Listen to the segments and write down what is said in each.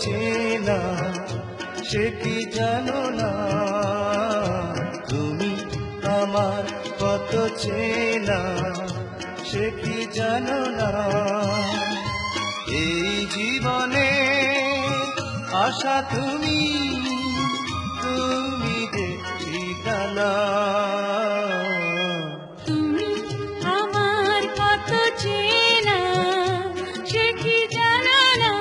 চেনা সে কি জানো না, তুমি আমার কত চেনা সে কি জানো না। এই জীবনে আশা তুমি, তুমি যে ঠিকানা। তুমি আমার কত চেনা সে কি জানো না।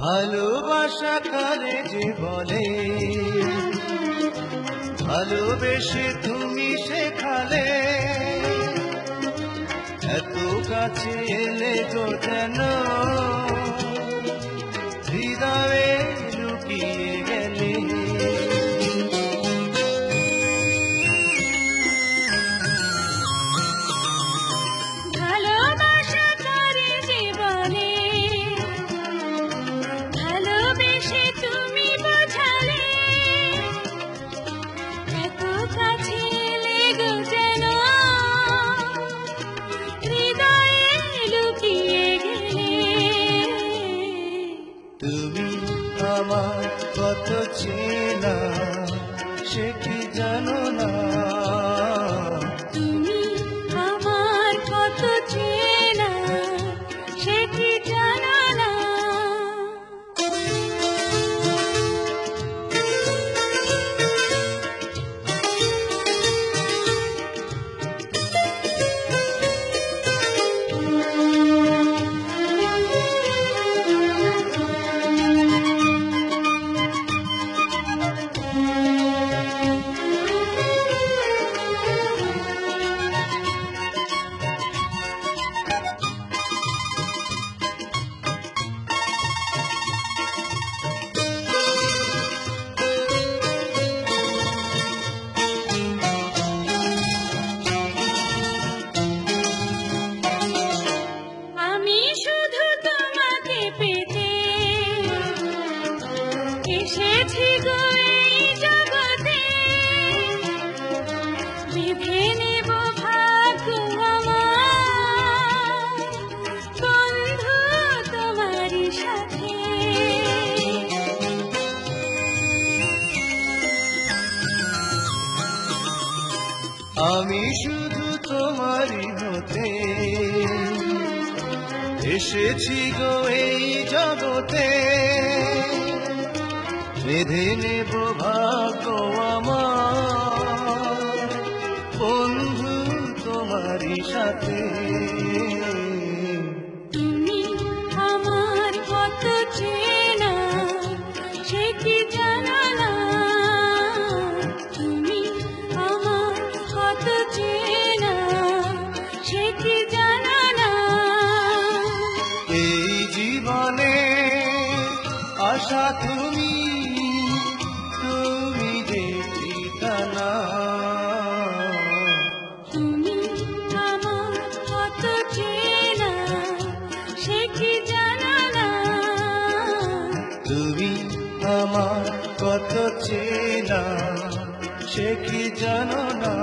ভালোবাসা কারে যে বলে, ভালোবেসে তুমি শেখালে, এত কাছে এলে তো যেন হৃদয়ে লুকিয়ে গেলে। ভালোবাসা করে জীবনে, ভালোবেসে তুমি বোঝালে, এত কাছে লেগো যেন হৃদয়ে লুকিয়ে গেলে। তুমি আমার কত চেনা সে কি জানো না, তুমি আমার কত চেনা সে কি জানো না। আমি শুধু তোমাকে পেতে এসেছি গো এই জগতে, বেঁধে নেব ভাগ্য আমার বন্ধু তোমারই সাথে। আমি শুধু তোমারই হতে এসেছি গো এই জগতে, বেঁধে নেব ভাগ্য আমার বন্ধু তোমারই সাথে। তুমি আমার কত চেনা সে কি জানো না, তুমি আমার কত চেনা সে কি জানো না। এই জীবনে আশা তুমি, তুমি যে ঠিকানা। তুমি আমার কত চেনা সে কি জানো না। তুমি আমার কত চেনা সে কি জানো না।